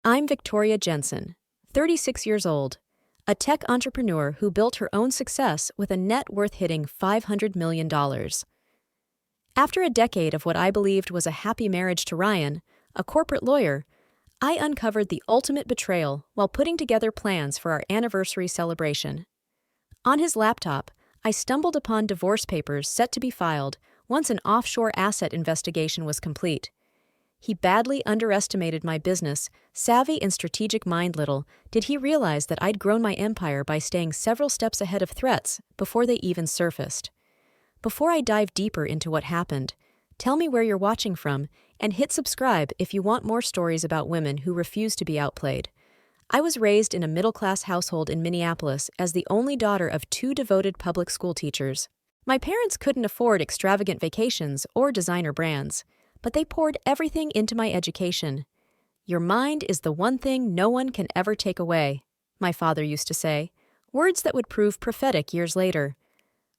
I'm Victoria Jensen, 36 years old, a tech entrepreneur who built her own success with a net worth hitting $500 million. After a decade of what I believed was a happy marriage to Ryan, a corporate lawyer, I uncovered the ultimate betrayal while putting together plans for our anniversary celebration. On his laptop, I stumbled upon divorce papers set to be filed once an offshore asset investigation was complete. He badly underestimated my business, savvy and strategic mind. Little did he realize that I'd grown my empire by staying several steps ahead of threats before they even surfaced. Before I dive deeper into what happened, tell me where you're watching from and hit subscribe if you want more stories about women who refuse to be outplayed. I was raised in a middle-class household in Minneapolis as the only daughter of two devoted public school teachers. My parents couldn't afford extravagant vacations or designer brands, but they poured everything into my education. "Your mind is the one thing no one can ever take away," my father used to say, words that would prove prophetic years later.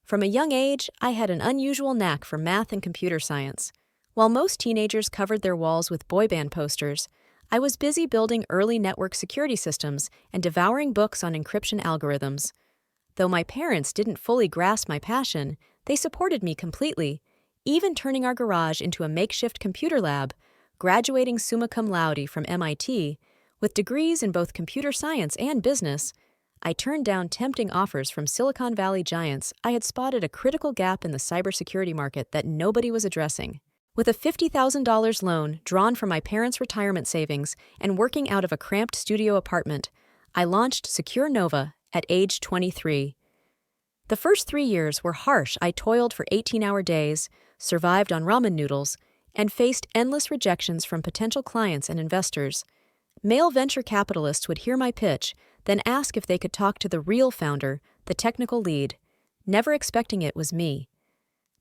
From a young age, I had an unusual knack for math and computer science. While most teenagers covered their walls with boy band posters, I was busy building early network security systems and devouring books on encryption algorithms. Though my parents didn't fully grasp my passion, they supported me completely, even turning our garage into a makeshift computer lab, graduating summa cum laude from MIT, with degrees in both computer science and business. I turned down tempting offers from Silicon Valley giants. I had spotted a critical gap in the cybersecurity market that nobody was addressing. With a $50,000 loan drawn from my parents' retirement savings and working out of a cramped studio apartment, I launched Secure Nova at age 23. The first 3 years were harsh. I toiled for 18-hour days, survived on ramen noodles, and faced endless rejections from potential clients and investors. Male venture capitalists would hear my pitch, then ask if they could talk to the real founder, the technical lead, never expecting it was me.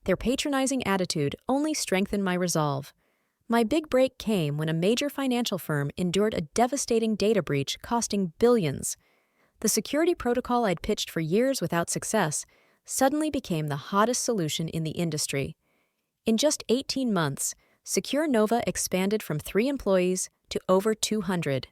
Their patronizing attitude only strengthened my resolve. My big break came when a major financial firm endured a devastating data breach costing billions. The security protocol I'd pitched for years without success suddenly became the hottest solution in the industry. In just 18 months, Secure Nova expanded from 3 employees to over 200.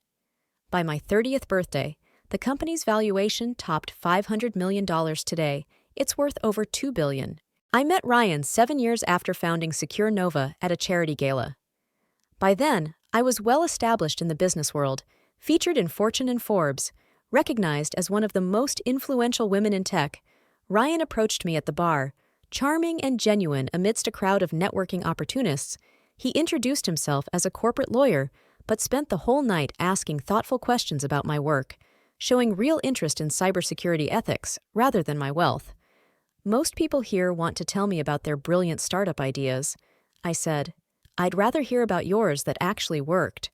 By my 30th birthday, the company's valuation topped $500 million today. It's worth over $2 billion. I met Ryan 7 years after founding Secure Nova at a charity gala. By then, I was well established in the business world, featured in Fortune and Forbes, recognized as one of the most influential women in tech. Ryan approached me at the bar, charming and genuine amidst a crowd of networking opportunists. He introduced himself as a corporate lawyer, but spent the whole night asking thoughtful questions about my work, showing real interest in cybersecurity ethics rather than my wealth. "Most people here want to tell me about their brilliant startup ideas," I said. "I'd rather hear about yours that actually worked."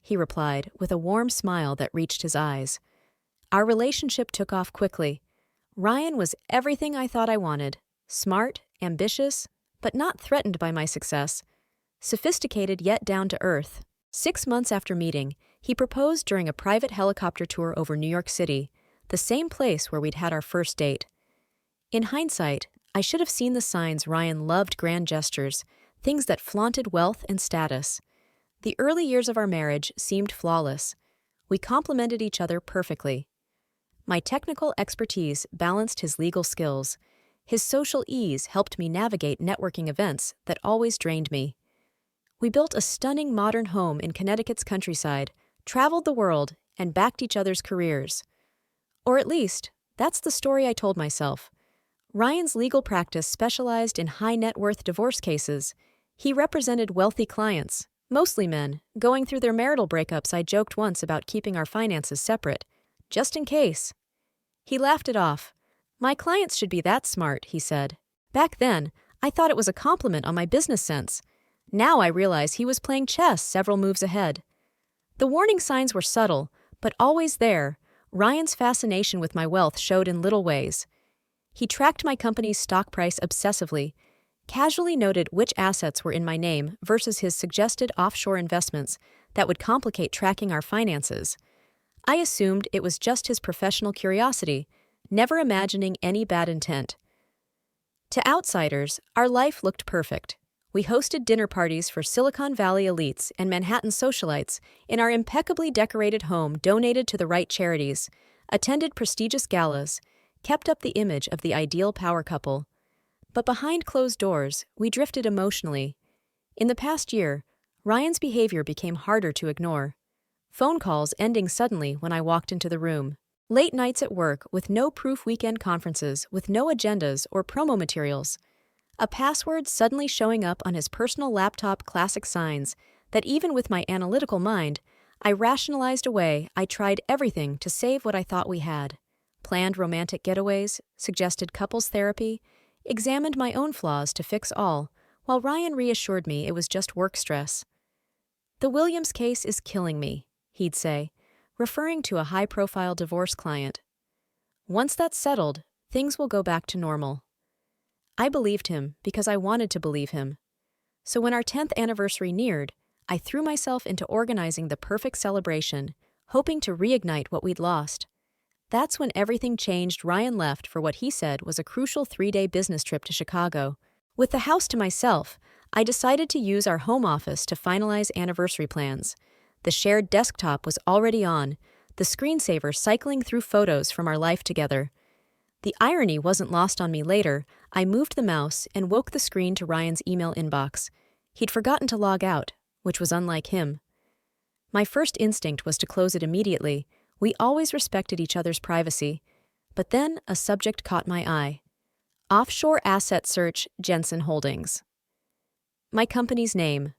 He replied with a warm smile that reached his eyes. Our relationship took off quickly. Ryan was everything I thought I wanted: smart, ambitious, but not threatened by my success, sophisticated yet down to earth. 6 months after meeting, he proposed during a private helicopter tour over New York City, the same place where we'd had our first date. In hindsight, I should have seen the signs. Ryan loved grand gestures, things that flaunted wealth and status. The early years of our marriage seemed flawless. We complemented each other perfectly. My technical expertise balanced his legal skills. His social ease helped me navigate networking events that always drained me. We built a stunning modern home in Connecticut's countryside, traveled the world, and backed each other's careers. Or at least, that's the story I told myself. Ryan's legal practice specialized in high-net-worth divorce cases. He represented wealthy clients, mostly men, going through their marital breakups. I joked once about keeping our finances separate, just in case. He laughed it off. "My clients should be that smart," he said. Back then, I thought it was a compliment on my business sense. Now I realize he was playing chess several moves ahead. The warning signs were subtle, but always there. Ryan's fascination with my wealth showed in little ways. He tracked my company's stock price obsessively, casually noted which assets were in my name versus his suggested offshore investments that would complicate tracking our finances. I assumed it was just his professional curiosity, never imagining any bad intent. To outsiders, our life looked perfect. We hosted dinner parties for Silicon Valley elites and Manhattan socialites in our impeccably decorated home donated to the right charities, attended prestigious galas, kept up the image of the ideal power couple. But behind closed doors, we drifted emotionally. In the past year, Ryan's behavior became harder to ignore. Phone calls ending suddenly when I walked into the room. Late nights at work with no proof weekend conferences with no agendas or promo materials. A password suddenly showing up on his personal laptop classic signs that even with my analytical mind, I rationalized away. I tried everything to save what I thought we had. Planned romantic getaways, suggested couples therapy, examined my own flaws to fix all, while Ryan reassured me it was just work stress. "The Williams case is killing me," he'd say, referring to a high-profile divorce client. "Once that's settled, things will go back to normal." I believed him because I wanted to believe him. So when our 10th anniversary neared, I threw myself into organizing the perfect celebration, hoping to reignite what we'd lost. That's when everything changed. Ryan left for what he said was a crucial 3-day business trip to Chicago. With the house to myself, I decided to use our home office to finalize anniversary plans. The shared desktop was already on, the screensaver cycling through photos from our life together. The irony wasn't lost on me later. I moved the mouse and woke the screen to Ryan's email inbox. He'd forgotten to log out, which was unlike him. My first instinct was to close it immediately. We always respected each other's privacy. But then a subject caught my eye. Offshore Asset Search, Jensen Holdings. My company's name.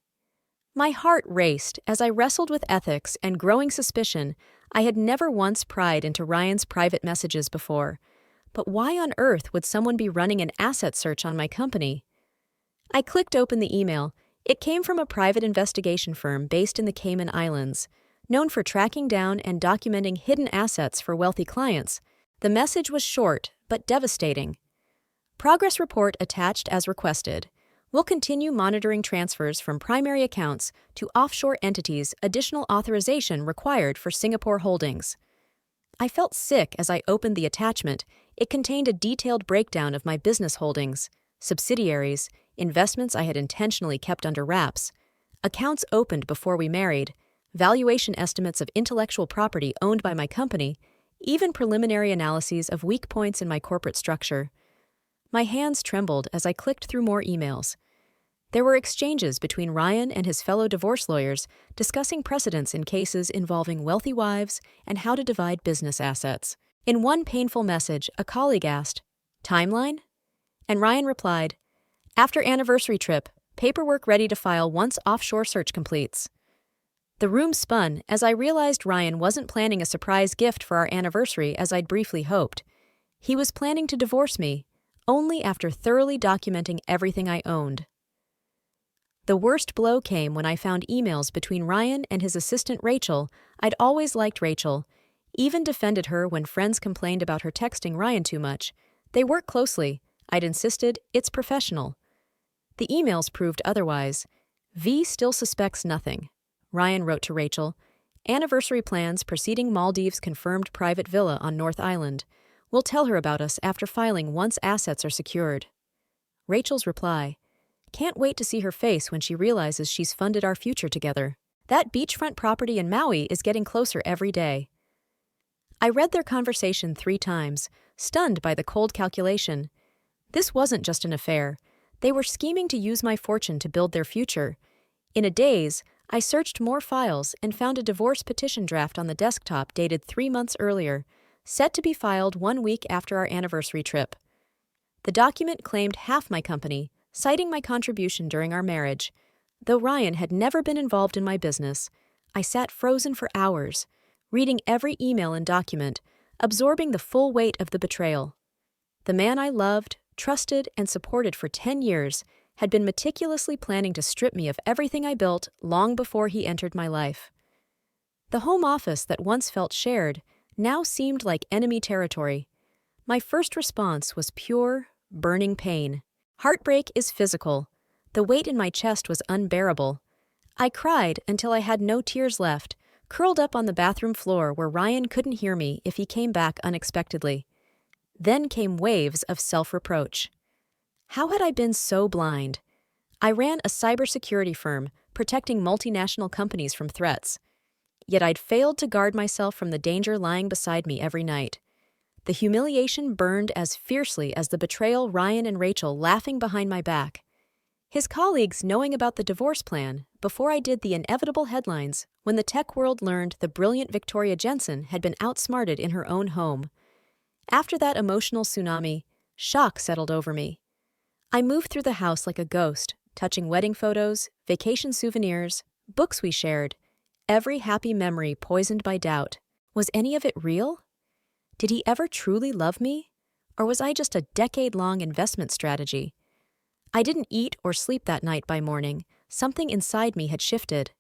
My heart raced as I wrestled with ethics and growing suspicion. I had never once pried into Ryan's private messages before. But why on earth would someone be running an asset search on my company? I clicked open the email. It came from a private investigation firm based in the Cayman Islands, known for tracking down and documenting hidden assets for wealthy clients. The message was short, but devastating. Progress report attached as requested. We'll continue monitoring transfers from primary accounts to offshore entities. Additional authorization required for Singapore holdings. I felt sick as I opened the attachment. It contained a detailed breakdown of my business holdings, subsidiaries, investments I had intentionally kept under wraps, accounts opened before we married, valuation estimates of intellectual property owned by my company, even preliminary analyses of weak points in my corporate structure. My hands trembled as I clicked through more emails. There were exchanges between Ryan and his fellow divorce lawyers discussing precedents in cases involving wealthy wives and how to divide business assets. In one painful message, a colleague asked, "Timeline?" And Ryan replied, "After anniversary trip, paperwork ready to file once offshore search completes." The room spun as I realized Ryan wasn't planning a surprise gift for our anniversary as I'd briefly hoped. He was planning to divorce me, only after thoroughly documenting everything I owned. The worst blow came when I found emails between Ryan and his assistant Rachel. I'd always liked Rachel, even defended her when friends complained about her texting Ryan too much. They work closely. I'd insisted it's professional. The emails proved otherwise. V still suspects nothing. Ryan wrote to Rachel, "Anniversary plans preceding Maldives confirmed private villa on North Island. We'll tell her about us after filing once assets are secured." Rachel's reply, "Can't wait to see her face when she realizes she's funded our future together. That beachfront property in Maui is getting closer every day." I read their conversation 3 times, stunned by the cold calculation. This wasn't just an affair. They were scheming to use my fortune to build their future. In a daze, I searched more files and found a divorce petition draft on the desktop dated 3 months earlier, set to be filed 1 week after our anniversary trip. The document claimed half my company, citing my contribution during our marriage. Though Ryan had never been involved in my business, I sat frozen for hours, reading every email and document, absorbing the full weight of the betrayal. The man I loved, trusted, and supported for 10 years had been meticulously planning to strip me of everything I built long before he entered my life. The home office that once felt shared now seemed like enemy territory. My first response was pure, burning pain. Heartbreak is physical. The weight in my chest was unbearable. I cried until I had no tears left, curled up on the bathroom floor where Ryan couldn't hear me if he came back unexpectedly. Then came waves of self-reproach. How had I been so blind? I ran a cybersecurity firm, protecting multinational companies from threats. Yet I'd failed to guard myself from the danger lying beside me every night. The humiliation burned as fiercely as the betrayal Ryan and Rachel laughing behind my back. His colleagues knowing about the divorce plan before I did the inevitable headlines when the tech world learned the brilliant Victoria Jensen had been outsmarted in her own home. After that emotional tsunami, shock settled over me. I moved through the house like a ghost, touching wedding photos, vacation souvenirs, books we shared, every happy memory poisoned by doubt. Was any of it real? Did he ever truly love me? Or was I just a decade-long investment strategy? I didn't eat or sleep that night by morning. Something inside me had shifted.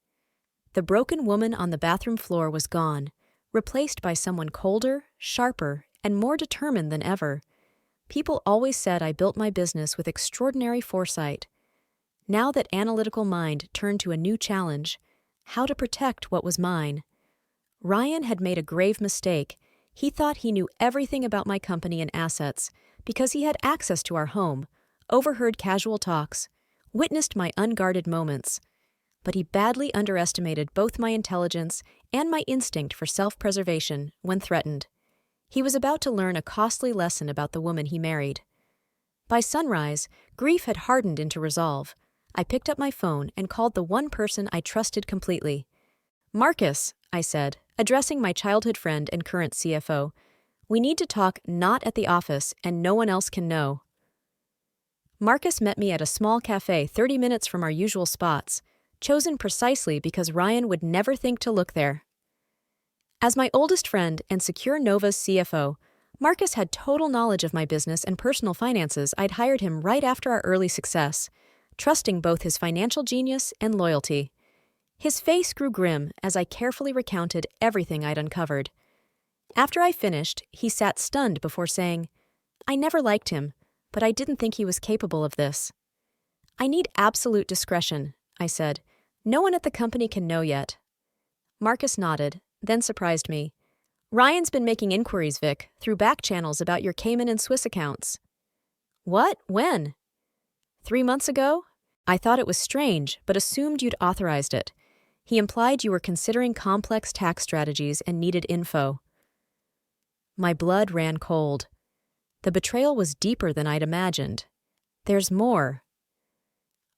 The broken woman on the bathroom floor was gone, replaced by someone colder, sharper, and more determined than ever. People always said I built my business with extraordinary foresight. Now that analytical mind turned to a new challenge: how to protect what was mine. Ryan had made a grave mistake. He thought he knew everything about my company and assets because he had access to our home, overheard casual talks, witnessed my unguarded moments. But he badly underestimated both my intelligence and my instinct for self-preservation when threatened. He was about to learn a costly lesson about the woman he married. By sunrise, grief had hardened into resolve. I picked up my phone and called the one person I trusted completely. "Marcus," I said, addressing my childhood friend and current CFO, "we need to talk not at the office and no one else can know." Marcus met me at a small cafe 30 minutes from our usual spots, chosen precisely because Ryan would never think to look there. As my oldest friend and Secure Nova's CFO, Marcus had total knowledge of my business and personal finances. I'd hired him right after our early success, trusting both his financial genius and loyalty. His face grew grim as I carefully recounted everything I'd uncovered. After I finished, he sat stunned before saying, "I never liked him, but I didn't think he was capable of this." "I need absolute discretion," I said. "No one at the company can know yet." Marcus nodded, then surprised me. "Ryan's been making inquiries, Vic, through back channels about your Cayman and Swiss accounts." "What? When?" 3 months ago? I thought it was strange, but assumed you'd authorized it. He implied you were considering complex tax strategies and needed info." My blood ran cold. The betrayal was deeper than I'd imagined. "There's more."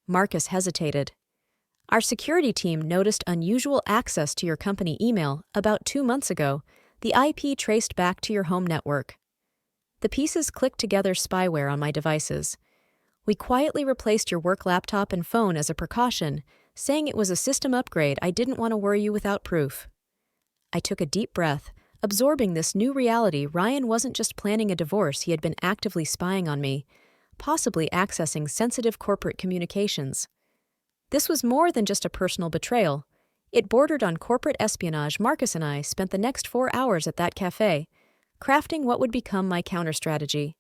Marcus hesitated. "Our security team noticed unusual access to your company email about 2 months ago, the IP traced back to your home network." The pieces clicked together: spyware on my devices. "We quietly replaced your work laptop and phone as a precaution, saying it was a system upgrade. I didn't want to worry you without proof." I took a deep breath, absorbing this new reality. Ryan wasn't just planning a divorce, he had been actively spying on me, possibly accessing sensitive corporate communications. This was more than just a personal betrayal. It bordered on corporate espionage. Marcus and I spent the next 4 hours at that cafe, crafting what would become my counter-strategy.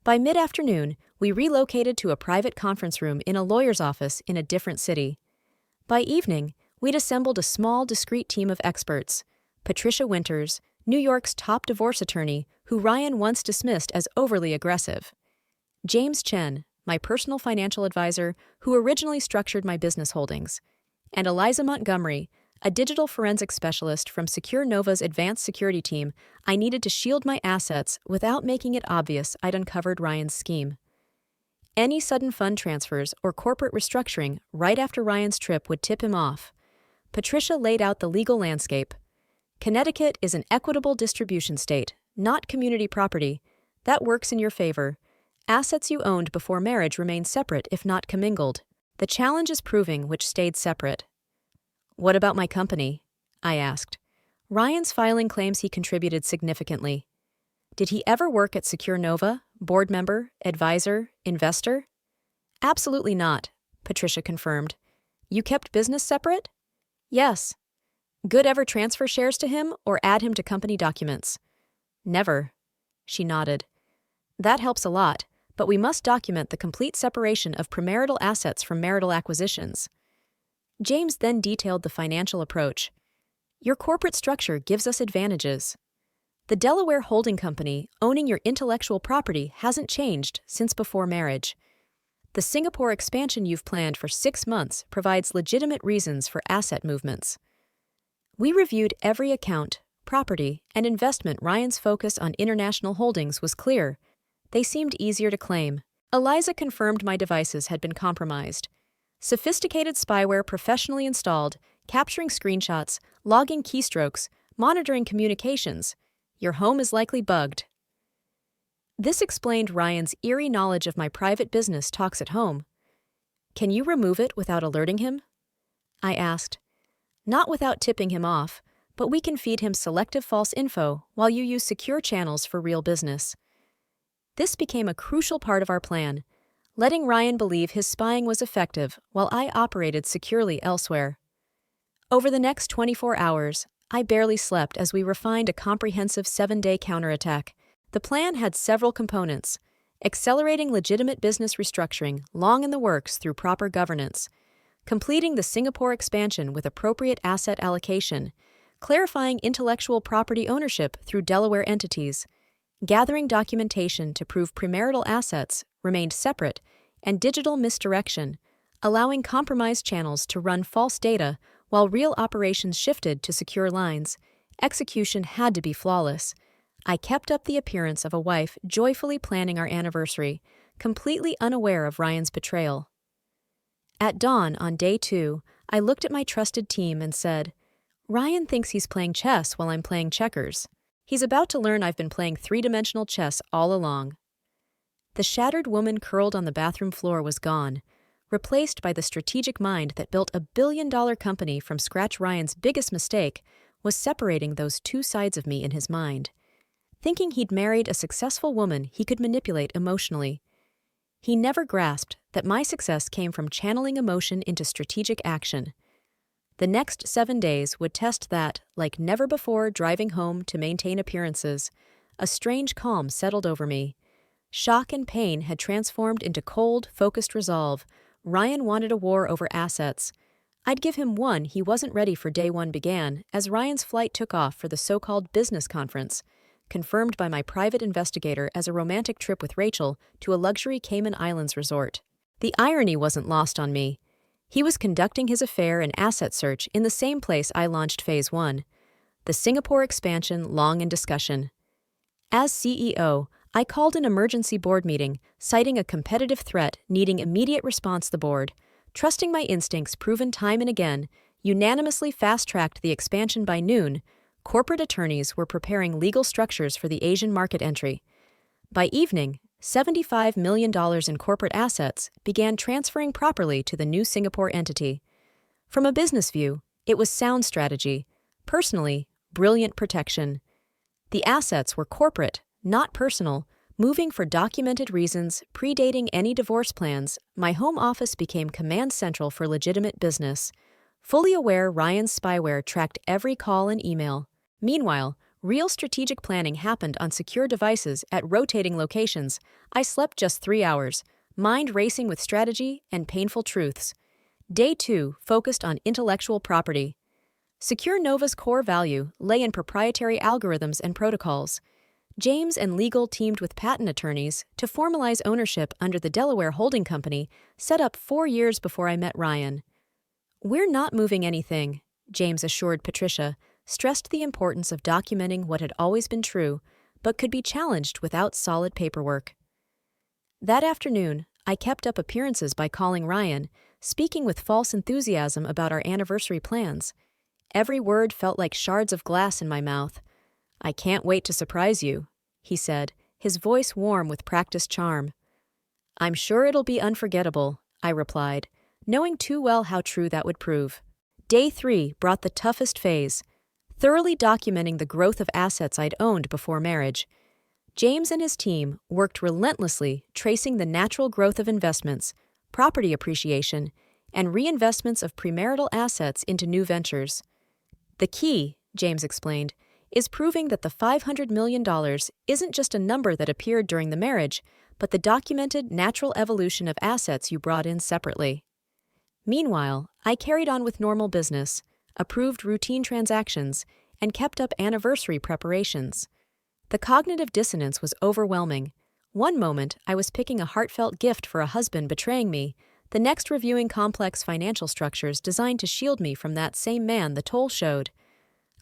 By mid-afternoon, we relocated to a private conference room in a lawyer's office in a different city. By evening, we'd assembled a small, discreet team of experts: Patricia Winters, New York's top divorce attorney, who Ryan once dismissed as overly aggressive; James Chen, my personal financial advisor, who originally structured my business holdings; and Eliza Montgomery, a digital forensic specialist from Secure Nova's advanced security team. I needed to shield my assets without making it obvious I'd uncovered Ryan's scheme. Any sudden fund transfers or corporate restructuring right after Ryan's trip would tip him off. Patricia laid out the legal landscape. Connecticut is an equitable distribution state, not community property. That works in your favor. Assets you owned before marriage remain separate if not commingled. The challenge is proving which stayed separate. "What about my company?" I asked. Ryan's filing claims he contributed significantly. "Did he ever work at Secure Nova? Board member, advisor, investor?" "Absolutely not," Patricia confirmed. "You kept business separate?" "Yes." "Good ever transfer shares to him or add him to company documents?" "Never." She nodded. "That helps a lot, but we must document the complete separation of premarital assets from marital acquisitions." James then detailed the financial approach. "Your corporate structure gives us advantages. The Delaware holding company owning your intellectual property hasn't changed since before marriage. The Singapore expansion you've planned for 6 months provides legitimate reasons for asset movements. We reviewed every account, property, and investment. Ryan's focus on international holdings was clear. They seemed easier to claim. Eliza confirmed my devices had been compromised. Sophisticated spyware professionally installed, capturing screenshots, logging keystrokes, monitoring communications. Your home is likely bugged. This explained Ryan's eerie knowledge of my private business talks at home. Can you remove it without alerting him? I asked. Not without tipping him off, but we can feed him selective false info while you use secure channels for real business. This became a crucial part of our plan, letting Ryan believe his spying was effective while I operated securely elsewhere. Over the next 24 hours, I barely slept as we refined a comprehensive 7-day counterattack. The plan had several components: accelerating legitimate business restructuring long in the works through proper governance, completing the Singapore expansion with appropriate asset allocation, clarifying intellectual property ownership through Delaware entities, gathering documentation to prove premarital assets remained separate, and digital misdirection, allowing compromised channels to run false data while real operations shifted to secure lines. Execution had to be flawless. I kept up the appearance of a wife joyfully planning our anniversary, completely unaware of Ryan's betrayal. At dawn on day 2, I looked at my trusted team and said, Ryan thinks he's playing chess while I'm playing checkers. He's about to learn I've been playing 3-dimensional chess all along. The shattered woman curled on the bathroom floor was gone, replaced by the strategic mind that built a billion-dollar company from scratch. Ryan's biggest mistake was separating those two sides of me in his mind, thinking he'd married a successful woman he could manipulate emotionally. He never grasped that my success came from channeling emotion into strategic action. The next 7 days would test that, like never before. Driving home to maintain appearances, a strange calm settled over me. Shock and pain had transformed into cold, focused resolve. Ryan wanted a war over assets. I'd give him one he wasn't ready for. Day 1 began as Ryan's flight took off for the so-called business conference, confirmed by my private investigator as a romantic trip with Rachel to a luxury Cayman Islands resort. The irony wasn't lost on me. He was conducting his affair and asset search in the same place I launched Phase 1, the Singapore expansion long in discussion. As CEO, I called an emergency board meeting, citing a competitive threat needing immediate response. The board, trusting my instincts proven time and again, unanimously fast-tracked the expansion. By noon, corporate attorneys were preparing legal structures for the Asian market entry. By evening, $75 million in corporate assets began transferring properly to the new Singapore entity. From a business view, it was sound strategy. Personally, brilliant protection. The assets were corporate, not personal, moving for documented reasons predating any divorce plans. My home office became command central for legitimate business. Fully aware Ryan's spyware tracked every call and email. Meanwhile, real strategic planning happened on secure devices at rotating locations. I slept just 3 hours, mind racing with strategy and painful truths. Day 2 focused on intellectual property. Secure Nova's core value lay in proprietary algorithms and protocols. James and legal teamed with patent attorneys to formalize ownership under the Delaware holding company set up 4 years before I met Ryan. We're not moving anything, James assured Patricia, stressed the importance of documenting what had always been true, but could be challenged without solid paperwork. That afternoon, I kept up appearances by calling Ryan, speaking with false enthusiasm about our anniversary plans. Every word felt like shards of glass in my mouth. I can't wait to surprise you, he said, his voice warm with practiced charm. I'm sure it'll be unforgettable, I replied, knowing too well how true that would prove. Day 3 brought the toughest phase, thoroughly documenting the growth of assets I'd owned before marriage. James and his team worked relentlessly, tracing the natural growth of investments, property appreciation, and reinvestments of premarital assets into new ventures. The key, James explained, is proving that the $500 million isn't just a number that appeared during the marriage, but the documented natural evolution of assets you brought in separately. Meanwhile, I carried on with normal business, approved routine transactions, and kept up anniversary preparations. The cognitive dissonance was overwhelming. One moment, I was picking a heartfelt gift for a husband betraying me, the next reviewing complex financial structures designed to shield me from that same man the toll showed.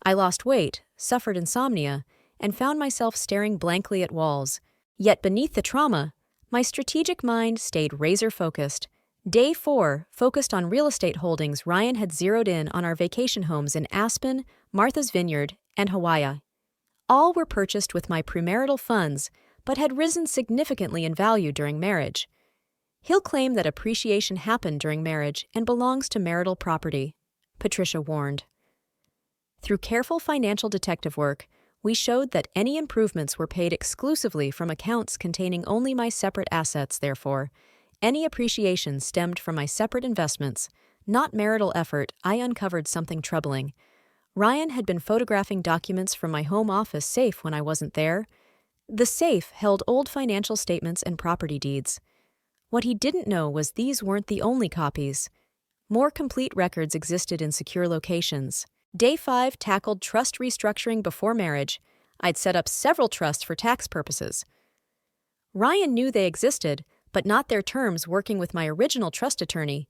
I lost weight, suffered insomnia, and found myself staring blankly at walls. Yet beneath the trauma, my strategic mind stayed razor-focused. Day 4 focused on real estate holdings. Ryan had zeroed in on our vacation homes in Aspen, Martha's Vineyard, and Hawaii. All were purchased with my premarital funds, but had risen significantly in value during marriage. He'll claim that appreciation happened during marriage and belongs to marital property, Patricia warned. Through careful financial detective work, we showed that any improvements were paid exclusively from accounts containing only my separate assets. Therefore, any appreciation stemmed from my separate investments, not marital effort. I uncovered something troubling. Ryan had been photographing documents from my home office safe when I wasn't there. The safe held old financial statements and property deeds. What he didn't know was these weren't the only copies. More complete records existed in secure locations. Day 5 tackled trust restructuring before marriage. I'd set up several trusts for tax purposes. Ryan knew they existed, but not their terms. Working with my original trust attorney,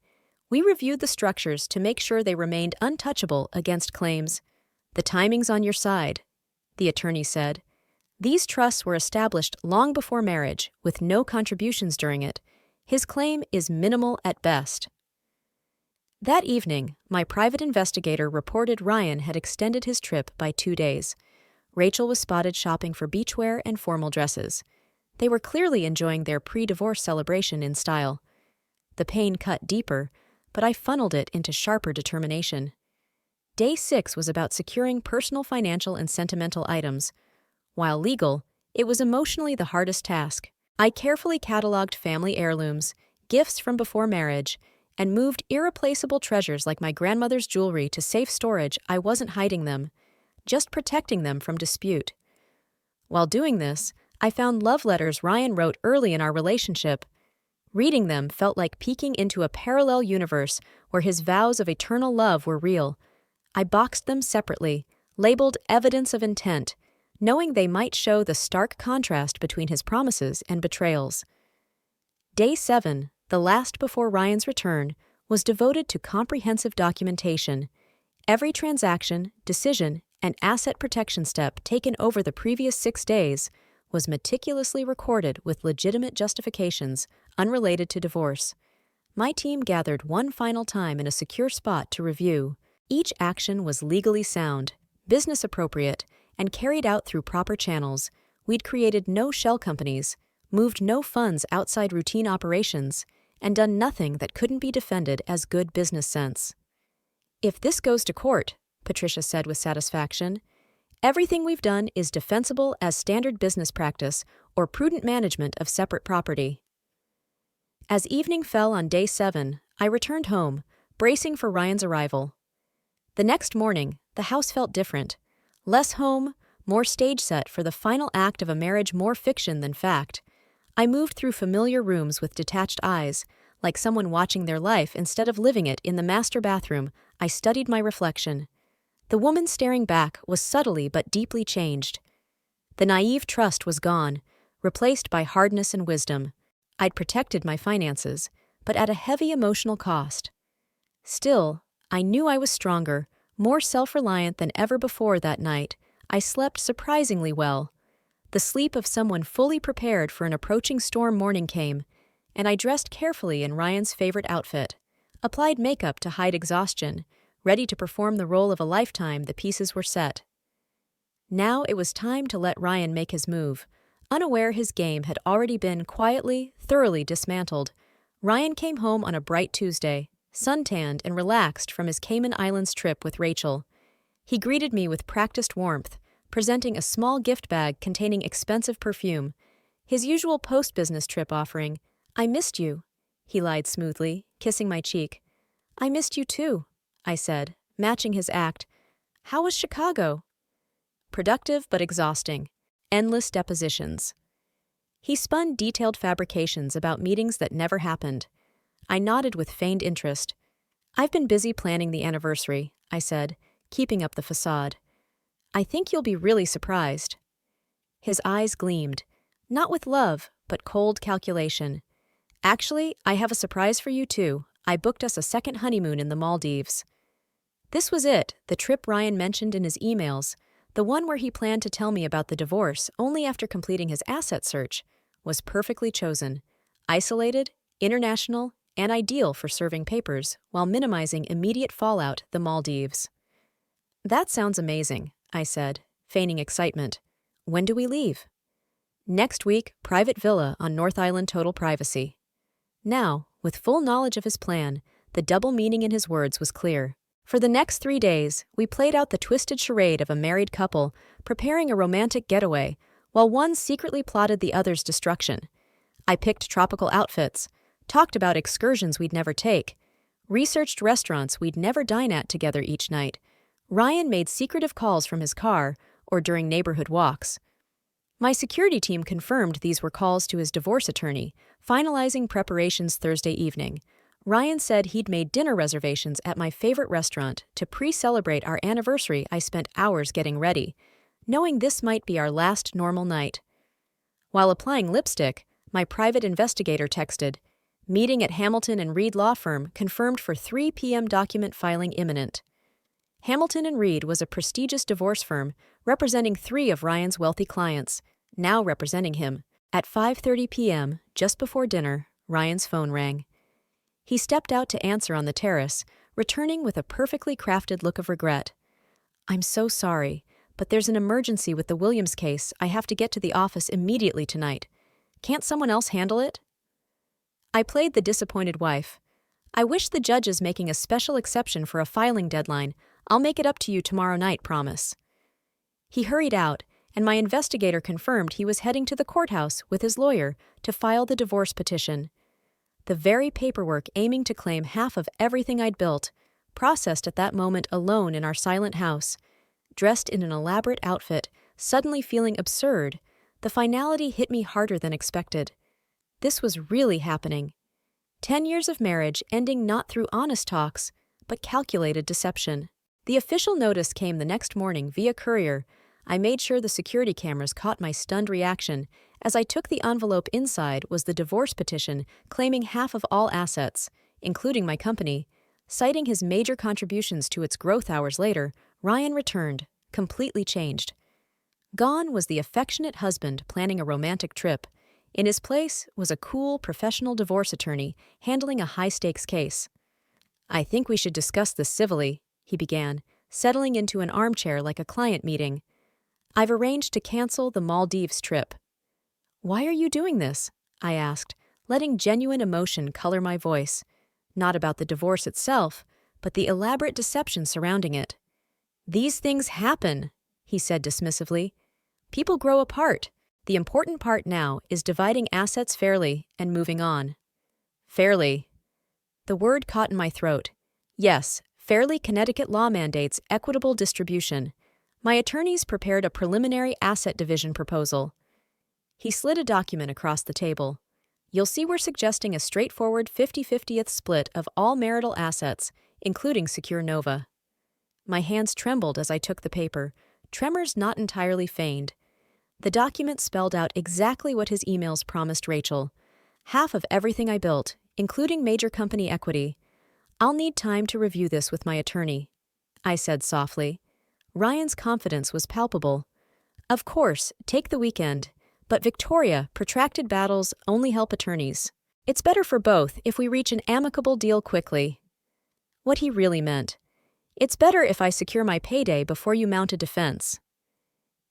we reviewed the structures to make sure they remained untouchable against claims. The timing's on your side, the attorney said. These trusts were established long before marriage, with no contributions during it. His claim is minimal at best. That evening, my private investigator reported Ryan had extended his trip by 2 days. Rachel was spotted shopping for beachwear and formal dresses. They were clearly enjoying their pre-divorce celebration in style. The pain cut deeper, but I funneled it into sharper determination. Day 6 was about securing personal financial and sentimental items. While legal, it was emotionally the hardest task. I carefully cataloged family heirlooms, gifts from before marriage, and moved irreplaceable treasures like my grandmother's jewelry to safe storage. I wasn't hiding them, just protecting them from dispute. While doing this, I found love letters Ryan wrote early in our relationship. Reading them felt like peeking into a parallel universe where his vows of eternal love were real. I boxed them separately, labeled evidence of intent, knowing they might show the stark contrast between his promises and betrayals. Day 7, the last before Ryan's return, was devoted to comprehensive documentation. Every transaction, decision, and asset protection step taken over the previous 6 days was meticulously recorded with legitimate justifications unrelated to divorce. My team gathered one final time in a secure spot to review. Each action was legally sound, business appropriate, and carried out through proper channels. We'd created no shell companies, moved no funds outside routine operations, and done nothing that couldn't be defended as good business sense. If this goes to court, Patricia said with satisfaction, everything we've done is defensible as standard business practice or prudent management of separate property. As evening fell on day 7, I returned home, bracing for Ryan's arrival. The next morning, the house felt different. Less home, more stage set for the final act of a marriage, more fiction than fact. I moved through familiar rooms with detached eyes, like someone watching their life instead of living it. In the master bathroom, I studied my reflection. The woman staring back was subtly but deeply changed. The naive trust was gone, replaced by hardness and wisdom. I'd protected my finances, but at a heavy emotional cost. Still, I knew I was stronger, more self-reliant than ever before. That night, I slept surprisingly well. The sleep of someone fully prepared for an approaching storm. Morning came, and I dressed carefully in Ryan's favorite outfit, applied makeup to hide exhaustion, ready to perform the role of a lifetime. The pieces were set. Now it was time to let Ryan make his move. Unaware his game had already been quietly, thoroughly dismantled, Ryan came home on a bright Tuesday, suntanned and relaxed from his Cayman Islands trip with Rachel. He greeted me with practiced warmth, presenting a small gift bag containing expensive perfume. His usual post-business trip offering. "I missed you," he lied smoothly, kissing my cheek. "I missed you too," I said, matching his act. "How was Chicago?" "Productive but exhausting. Endless depositions." He spun detailed fabrications about meetings that never happened. I nodded with feigned interest. "I've been busy planning the anniversary," I said, keeping up the facade. "I think you'll be really surprised." His eyes gleamed, not with love, but cold calculation. Actually, I have a surprise for you too. I booked us a second honeymoon in the Maldives. This was it, the trip Ryan mentioned in his emails, the one where he planned to tell me about the divorce only after completing his asset search, was perfectly chosen. Isolated, international, and ideal for serving papers while minimizing immediate fallout, the Maldives. That sounds amazing, I said, feigning excitement. When do we leave? Next week, private villa on North Island, total privacy. Now, with full knowledge of his plan, the double meaning in his words was clear. For the next 3 days, we played out the twisted charade of a married couple preparing a romantic getaway, while one secretly plotted the other's destruction. I picked tropical outfits, talked about excursions we'd never take, researched restaurants we'd never dine at together each night. Ryan made secretive calls from his car or during neighborhood walks. My security team confirmed these were calls to his divorce attorney, finalizing preparations Thursday evening. Ryan said he'd made dinner reservations at my favorite restaurant to pre-celebrate our anniversary. I spent hours getting ready, knowing this might be our last normal night. While applying lipstick, my private investigator texted, "Meeting at Hamilton and Reed Law Firm confirmed for 3 p.m. document filing imminent." Hamilton and Reed was a prestigious divorce firm representing 3 of Ryan's wealthy clients, now representing him. At 5:30 p.m., just before dinner, Ryan's phone rang. He stepped out to answer on the terrace, returning with a perfectly crafted look of regret. "I'm so sorry, but there's an emergency with the Williams case. I have to get to the office immediately tonight. Can't someone else handle it?" I played the disappointed wife. "I wish the judge is making a special exception for a filing deadline. I'll make it up to you tomorrow night, promise." He hurried out, and my investigator confirmed he was heading to the courthouse with his lawyer to file the divorce petition. The very paperwork aiming to claim half of everything I'd built, processed at that moment alone in our silent house. Dressed in an elaborate outfit, suddenly feeling absurd, the finality hit me harder than expected. This was really happening. 10 years of marriage ending not through honest talks, but calculated deception. The official notice came the next morning via courier. I made sure the security cameras caught my stunned reaction. As I took the envelope, inside was the divorce petition claiming half of all assets, including my company. Citing his major contributions to its growth hours later, Ryan returned, completely changed. Gone was the affectionate husband planning a romantic trip. In his place was a cool, professional divorce attorney handling a high-stakes case. "I think we should discuss this civilly," he began, settling into an armchair like a client meeting. "I've arranged to cancel the Maldives trip." "Why are you doing this?" I asked, letting genuine emotion color my voice. Not about the divorce itself, but the elaborate deception surrounding it. "These things happen," he said dismissively. "People grow apart. The important part now is dividing assets fairly and moving on." Fairly. The word caught in my throat. Yes, fairly. Connecticut law mandates equitable distribution. My attorneys prepared a preliminary asset division proposal. He slid a document across the table. "You'll see we're suggesting a straightforward 50-50th split of all marital assets, including Secure Nova." My hands trembled as I took the paper, tremors not entirely feigned. The document spelled out exactly what his emails promised Rachel. Half of everything I built, including major company equity. "I'll need time to review this with my attorney," I said softly. Ryan's confidence was palpable. "Of course, take the weekend. But Victoria, protracted battles only help attorneys. It's better for both if we reach an amicable deal quickly." What he really meant. "It's better if I secure my payday before you mount a defense."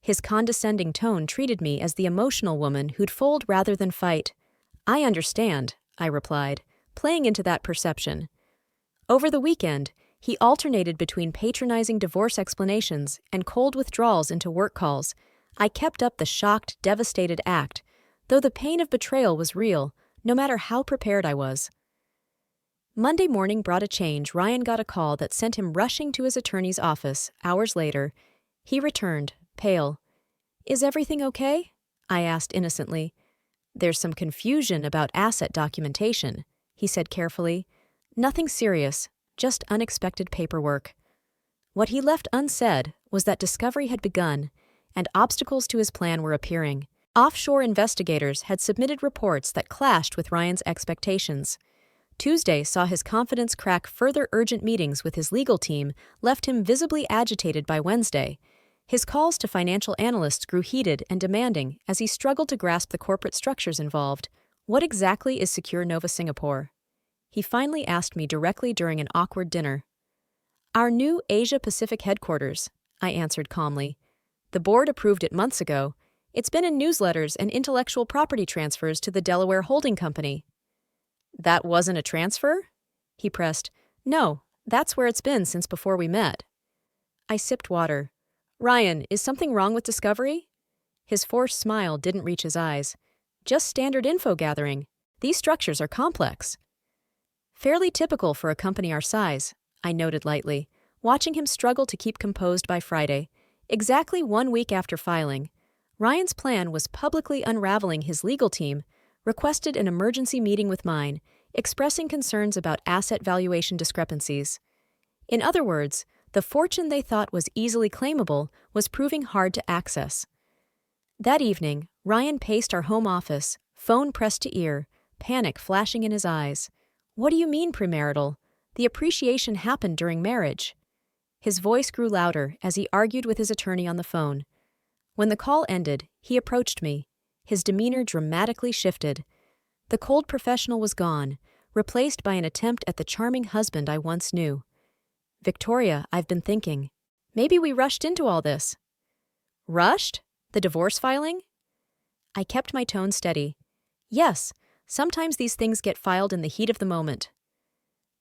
His condescending tone treated me as the emotional woman who'd fold rather than fight. "I understand," I replied, playing into that perception. Over the weekend, he alternated between patronizing divorce explanations and cold withdrawals into work calls. I kept up the shocked, devastated act, though the pain of betrayal was real, no matter how prepared I was. Monday morning brought a change. Ryan got a call that sent him rushing to his attorney's office. Hours later, he returned, pale. "Is everything okay?" I asked innocently. "There's some confusion about asset documentation," he said carefully. "Nothing serious, just unexpected paperwork." What he left unsaid was that discovery had begun, and obstacles to his plan were appearing. Offshore investigators had submitted reports that clashed with Ryan's expectations. Tuesday saw his confidence crack. Further urgent meetings with his legal team left him visibly agitated by Wednesday. His calls to financial analysts grew heated and demanding as he struggled to grasp the corporate structures involved. What exactly is Secure Nova Singapore? He finally asked me directly during an awkward dinner. Our new Asia-Pacific headquarters, I answered calmly. The board approved it months ago. It's been in newsletters and intellectual property transfers to the Delaware holding company. That wasn't a transfer? He pressed. No, that's where it's been since before we met. I sipped water. Ryan, is something wrong with Discovery? His forced smile didn't reach his eyes. Just standard info gathering. These structures are complex. Fairly typical for a company our size, I noted lightly, watching him struggle to keep composed by Friday. Exactly 1 week after filing, Ryan's plan was publicly unraveling his legal team, requested an emergency meeting with mine, expressing concerns about asset valuation discrepancies. In other words, the fortune they thought was easily claimable was proving hard to access. That evening, Ryan paced our home office, phone pressed to ear, panic flashing in his eyes. What do you mean premarital? The appreciation happened during marriage. His voice grew louder as he argued with his attorney on the phone. When the call ended, he approached me. His demeanor dramatically shifted. The cold professional was gone, replaced by an attempt at the charming husband I once knew. Victoria, I've been thinking. Maybe we rushed into all this. Rushed? The divorce filing? I kept my tone steady. Yes, sometimes these things get filed in the heat of the moment.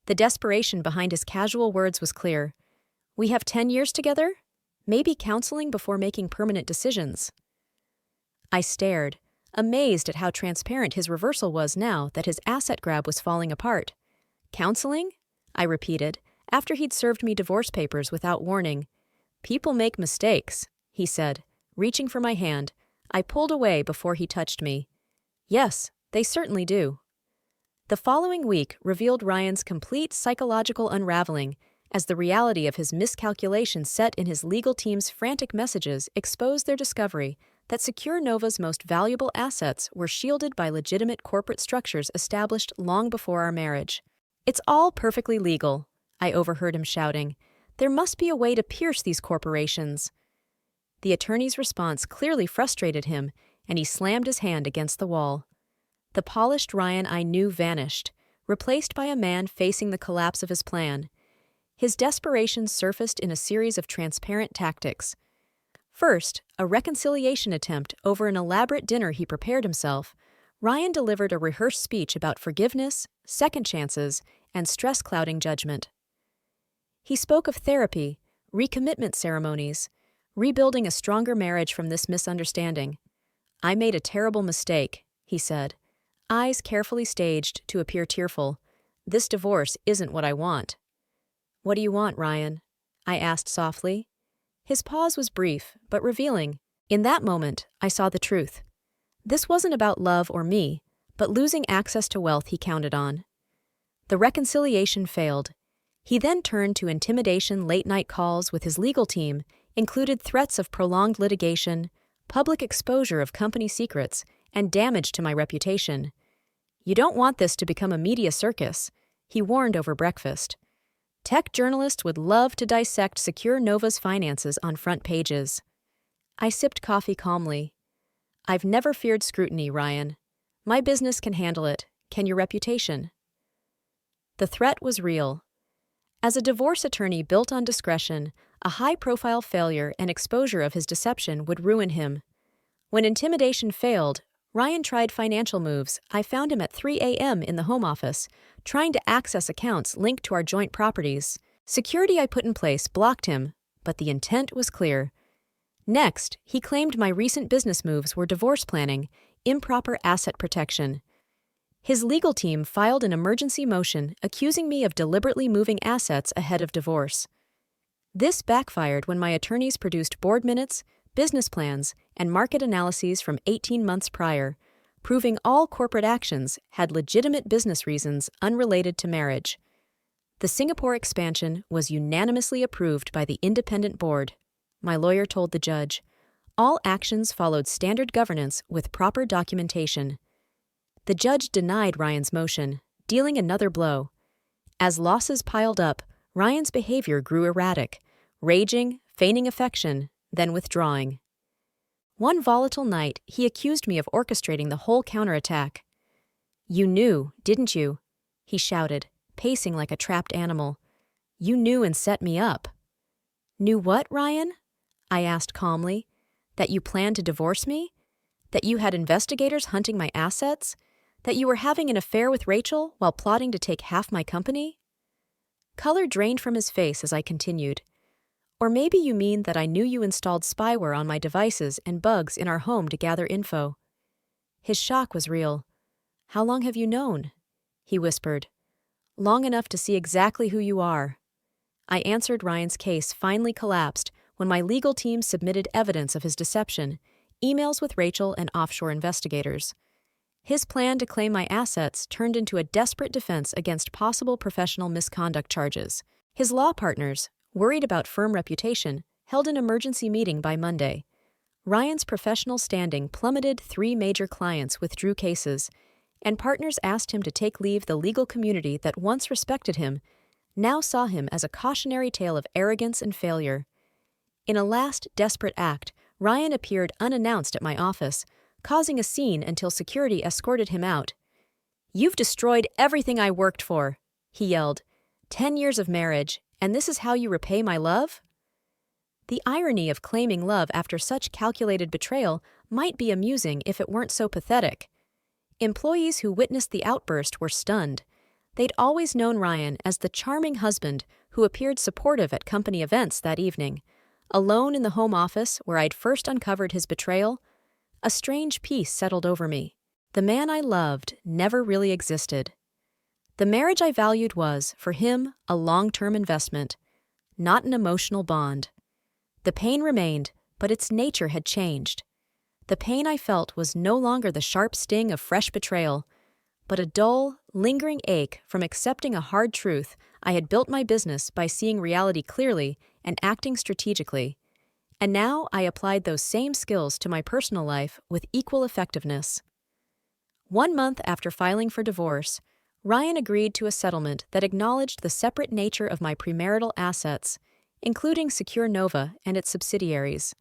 The desperation behind his casual words was clear. We have 10 years together? Maybe counseling before making permanent decisions. I stared, amazed at how transparent his reversal was now that his asset grab was falling apart. Counseling? I repeated, after he'd served me divorce papers without warning. People make mistakes, he said, reaching for my hand. I pulled away before he touched me. Yes, they certainly do. The following week revealed Ryan's complete psychological unraveling as the reality of his miscalculations set in his legal team's frantic messages exposed their discovery that Secure Nova's most valuable assets were shielded by legitimate corporate structures established long before our marriage. It's all perfectly legal, I overheard him shouting. There must be a way to pierce these corporations. The attorney's response clearly frustrated him, and he slammed his hand against the wall. The polished Ryan I knew vanished, replaced by a man facing the collapse of his plan. His desperation surfaced in a series of transparent tactics. First, a reconciliation attempt over an elaborate dinner he prepared himself. Ryan delivered a rehearsed speech about forgiveness, second chances, and stress-clouding judgment. He spoke of therapy, recommitment ceremonies, rebuilding a stronger marriage from this misunderstanding. I made a terrible mistake, he said, eyes carefully staged to appear tearful. This divorce isn't what I want. What do you want, Ryan? I asked softly. His pause was brief, but revealing. In that moment, I saw the truth. This wasn't about love or me, but losing access to wealth he counted on. The reconciliation failed. He then turned to intimidation. Late-night calls with his legal team included threats of prolonged litigation, public exposure of company secrets, and damage to my reputation. You don't want this to become a media circus, he warned over breakfast. Tech journalists would love to dissect Secure Nova's finances on front pages. I sipped coffee calmly. I've never feared scrutiny, Ryan. My business can handle it. Can your reputation? The threat was real. As a divorce attorney built on discretion, a high-profile failure and exposure of his deception would ruin him. When intimidation failed, Ryan tried financial moves. I found him at 3 a.m. in the home office, trying to access accounts linked to our joint properties. Security I put in place blocked him, but the intent was clear. Next, he claimed my recent business moves were divorce planning, improper asset protection. His legal team filed an emergency motion accusing me of deliberately moving assets ahead of divorce. This backfired when my attorneys produced board minutes, business plans, and market analyses from 18 months prior, proving all corporate actions had legitimate business reasons unrelated to marriage. The Singapore expansion was unanimously approved by the independent board, my lawyer told the judge. All actions followed standard governance with proper documentation. The judge denied Ryan's motion, dealing another blow. As losses piled up, Ryan's behavior grew erratic, raging, feigning affection, then withdrawing. One volatile night, he accused me of orchestrating the whole counterattack. "You knew, didn't you?" he shouted, pacing like a trapped animal. "You knew and set me up." "Knew what, Ryan?" I asked calmly. "That you planned to divorce me? That you had investigators hunting my assets? That you were having an affair with Rachel while plotting to take half my company?" Color drained from his face as I continued. "Or maybe you mean that I knew you installed spyware on my devices and bugs in our home to gather info." His shock was real. "How long have you known?" he whispered. "Long enough to see exactly who you are." I answered. Ryan's case finally collapsed when my legal team submitted evidence of his deception, emails with Rachel and offshore investigators. His plan to claim my assets turned into a desperate defense against possible professional misconduct charges. His law partners, worried about firm reputation, held an emergency meeting by Monday. Ryan's professional standing plummeted. 3 major clients withdrew cases, and partners asked him to take leave. The legal community that once respected him now saw him as a cautionary tale of arrogance and failure. In a last desperate act, Ryan appeared unannounced at my office, causing a scene until security escorted him out. "You've destroyed everything I worked for," he yelled. 10 years of marriage, and this is how you repay my love?" The irony of claiming love after such calculated betrayal might be amusing if it weren't so pathetic. Employees who witnessed the outburst were stunned. They'd always known Ryan as the charming husband who appeared supportive at company events that evening. Alone in the home office where I'd first uncovered his betrayal, a strange peace settled over me. The man I loved never really existed. The marriage I valued was, for him, a long-term investment, not an emotional bond. The pain remained, but its nature had changed. The pain I felt was no longer the sharp sting of fresh betrayal, but a dull, lingering ache from accepting a hard truth. I had built my business by seeing reality clearly and acting strategically. And now I applied those same skills to my personal life with equal effectiveness. 1 month after filing for divorce, Ryan agreed to a settlement that acknowledged the separate nature of my premarital assets, including Secure Nova and its subsidiaries.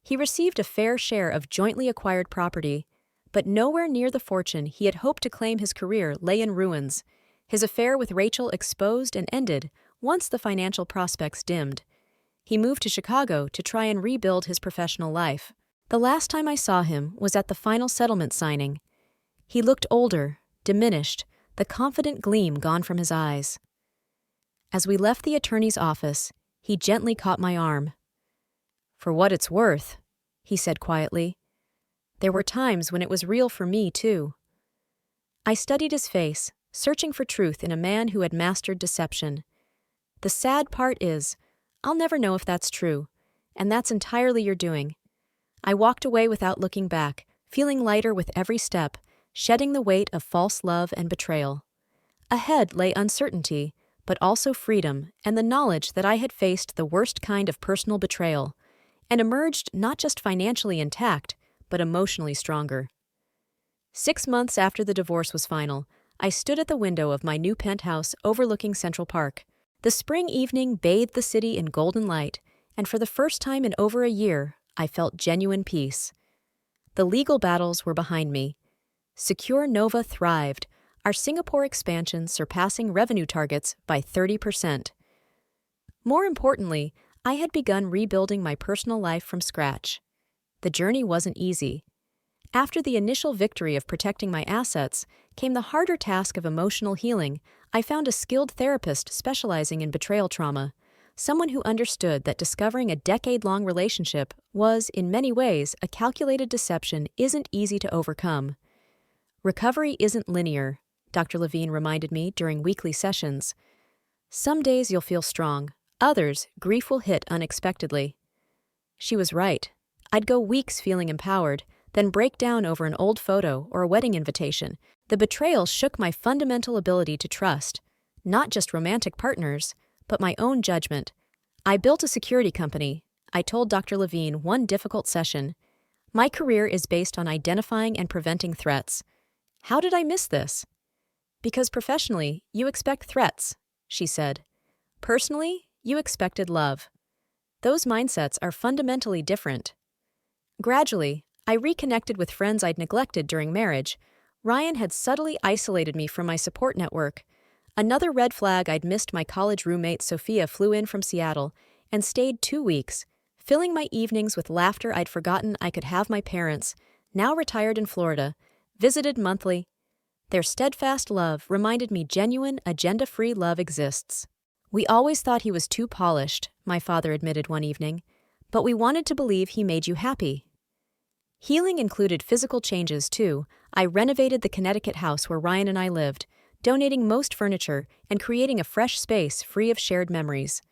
He received a fair share of jointly acquired property, but nowhere near the fortune he had hoped to claim. His career lay in ruins, his affair with Rachel exposed and ended once the financial prospects dimmed. He moved to Chicago to try and rebuild his professional life. The last time I saw him was at the final settlement signing. He looked older, diminished, the confident gleam gone from his eyes. As we left the attorney's office, he gently caught my arm. "For what it's worth," he said quietly. "There were times when it was real for me, too." I studied his face, searching for truth in a man who had mastered deception. The sad part is, I'll never know if that's true, and that's entirely your doing. I walked away without looking back, feeling lighter with every step, shedding the weight of false love and betrayal. Ahead lay uncertainty, but also freedom and the knowledge that I had faced the worst kind of personal betrayal, and emerged not just financially intact, but emotionally stronger. 6 months after the divorce was final, I stood at the window of my new penthouse overlooking Central Park. The spring evening bathed the city in golden light, and for the first time in over a year, I felt genuine peace. The legal battles were behind me. Secure Nova thrived, our Singapore expansion surpassing revenue targets by 30%. More importantly, I had begun rebuilding my personal life from scratch. The journey wasn't easy. After the initial victory of protecting my assets came the harder task of emotional healing. I found a skilled therapist specializing in betrayal trauma, someone who understood that discovering a decade-long relationship was, in many ways, a calculated deception isn't easy to overcome. Recovery isn't linear, Dr. Levine reminded me during weekly sessions. Some days you'll feel strong, others grief will hit unexpectedly. She was right. I'd go weeks feeling empowered, then break down over an old photo or a wedding invitation. The betrayal shook my fundamental ability to trust, not just romantic partners, but my own judgment. I built a security company. I told Dr. Levine one difficult session, "My career is based on identifying and preventing threats." How did I miss this? Because professionally, you expect threats, she said. Personally, you expected love. Those mindsets are fundamentally different. Gradually, I reconnected with friends I'd neglected during marriage. Ryan had subtly isolated me from my support network. Another red flag: I'd missed my college roommate Sophia flew in from Seattle and stayed 2 weeks, filling my evenings with laughter. I'd forgotten I could have my parents, now retired in Florida, visited monthly. Their steadfast love reminded me genuine, agenda-free love exists. "We always thought he was too polished," my father admitted one evening, "but we wanted to believe he made you happy." Healing included physical changes, too. I renovated the Connecticut house where Ryan and I lived, donating most furniture and creating a fresh space free of shared memories.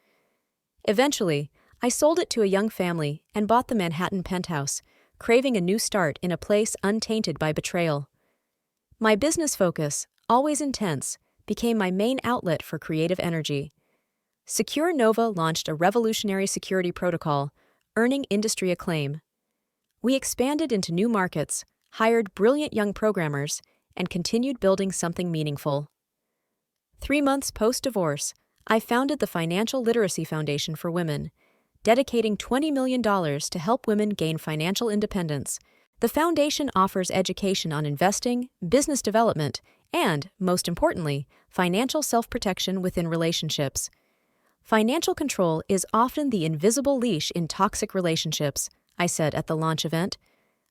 Eventually, I sold it to a young family and bought the Manhattan penthouse, craving a new start in a place untainted by betrayal. My business focus, always intense, became my main outlet for creative energy. Secure Nova launched a revolutionary security protocol, earning industry acclaim. We expanded into new markets, hired brilliant young programmers, and continued building something meaningful. 3 months post-divorce, I founded the Financial Literacy Foundation for Women, dedicating $20 million to help women gain financial independence. The foundation offers education on investing, business development, and, most importantly, financial self-protection within relationships. Financial control is often the invisible leash in toxic relationships, I said at the launch event.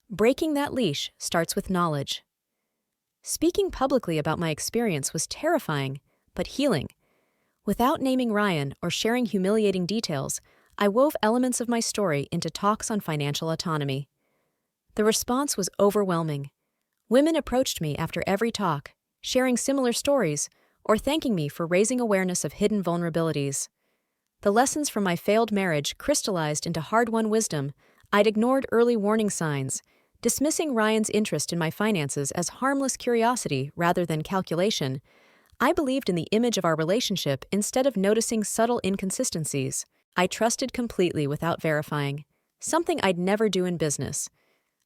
Breaking that leash starts with knowledge. Speaking publicly about my experience was terrifying, but healing. Without naming Ryan or sharing humiliating details, I wove elements of my story into talks on financial autonomy. The response was overwhelming. Women approached me after every talk, sharing similar stories or thanking me for raising awareness of hidden vulnerabilities. The lessons from my failed marriage crystallized into hard-won wisdom. I'd ignored early warning signs, dismissing Ryan's interest in my finances as harmless curiosity rather than calculation. I believed in the image of our relationship instead of noticing subtle inconsistencies. I trusted completely without verifying, something I'd never do in business.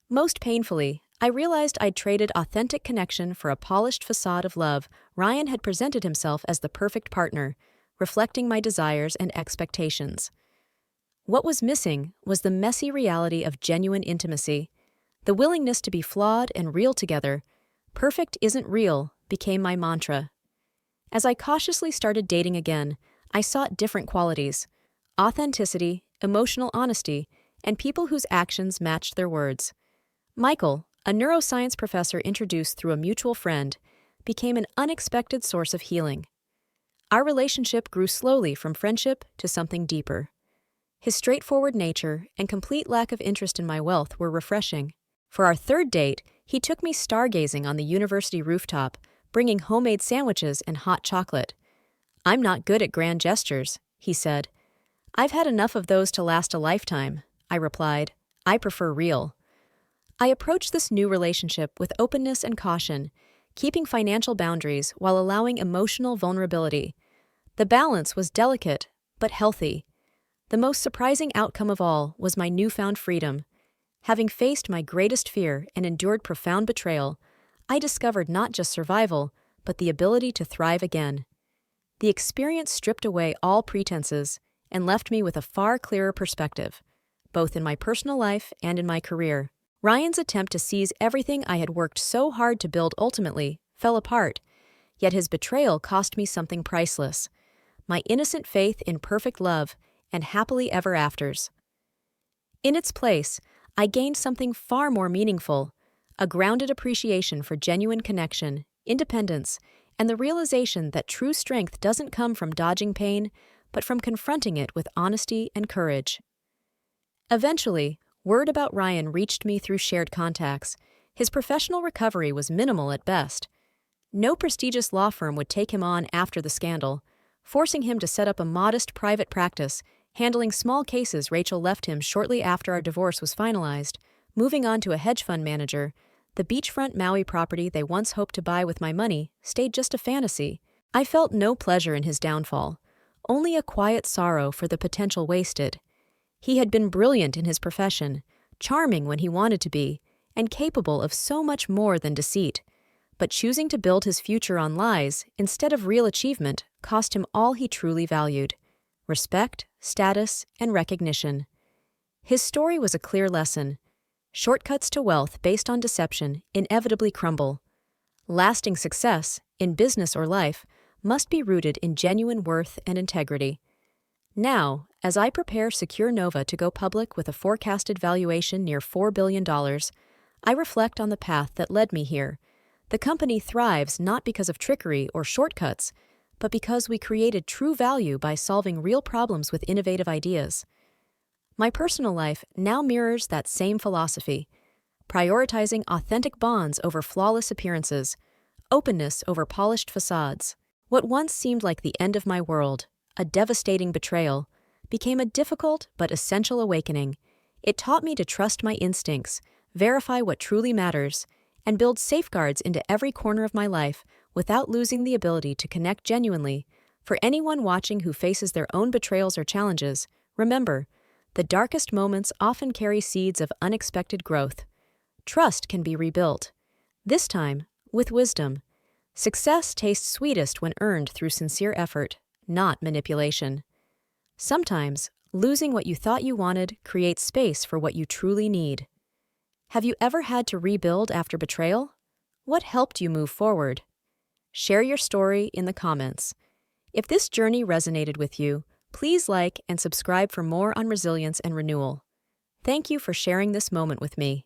Most painfully, I realized I'd traded authentic connection for a polished facade of love. Ryan had presented himself as the perfect partner, reflecting my desires and expectations. What was missing was the messy reality of genuine intimacy. The willingness to be flawed and real together. "Perfect isn't real," became my mantra. As I cautiously started dating again, I sought different qualities: authenticity, emotional honesty, and people whose actions matched their words. Michael, a neuroscience professor introduced through a mutual friend, became an unexpected source of healing. Our relationship grew slowly from friendship to something deeper. His straightforward nature and complete lack of interest in my wealth were refreshing. For our third date, he took me stargazing on the university rooftop, bringing homemade sandwiches and hot chocolate. "I'm not good at grand gestures," he said. "I've had enough of those to last a lifetime," I replied. "I prefer real." I approached this new relationship with openness and caution, keeping financial boundaries while allowing emotional vulnerability. The balance was delicate, but healthy. The most surprising outcome of all was my newfound freedom. Having faced my greatest fear and endured profound betrayal, I discovered not just survival, but the ability to thrive again. The experience stripped away all pretenses and left me with a far clearer perspective, both in my personal life and in my career. Ryan's attempt to seize everything I had worked so hard to build ultimately fell apart, yet his betrayal cost me something priceless: my innocent faith in perfect love and happily ever afters. In its place, I gained something far more meaningful: a grounded appreciation for genuine connection, independence, and the realization that true strength doesn't come from dodging pain, but from confronting it with honesty and courage. Eventually, word about Ryan reached me through shared contacts. His professional recovery was minimal at best. No prestigious law firm would take him on after the scandal, forcing him to set up a modest private practice, handling small cases. Rachel left him shortly after our divorce was finalized, moving on to a hedge fund manager. The beachfront Maui property they once hoped to buy with my money stayed just a fantasy. I felt no pleasure in his downfall, only a quiet sorrow for the potential wasted. He had been brilliant in his profession, charming when he wanted to be, and capable of so much more than deceit. But choosing to build his future on lies instead of real achievement cost him all he truly valued: respect, status, and recognition. His story was a clear lesson. Shortcuts to wealth based on deception inevitably crumble. Lasting success, in business or life, must be rooted in genuine worth and integrity. Now, as I prepare Secure Nova to go public with a forecasted valuation near $4 billion, I reflect on the path that led me here. The company thrives not because of trickery or shortcuts, but because we created true value by solving real problems with innovative ideas. My personal life now mirrors that same philosophy, prioritizing authentic bonds over flawless appearances, openness over polished facades. What once seemed like the end of my world, a devastating betrayal, became a difficult but essential awakening. It taught me to trust my instincts, verify what truly matters, and build safeguards into every corner of my life without losing the ability to connect genuinely. For anyone watching who faces their own betrayals or challenges, remember, the darkest moments often carry seeds of unexpected growth. Trust can be rebuilt, this time with wisdom. Success tastes sweetest when earned through sincere effort, not manipulation. Sometimes, losing what you thought you wanted creates space for what you truly need. Have you ever had to rebuild after betrayal? What helped you move forward? Share your story in the comments. If this journey resonated with you, please like and subscribe for more on resilience and renewal. Thank you for sharing this moment with me.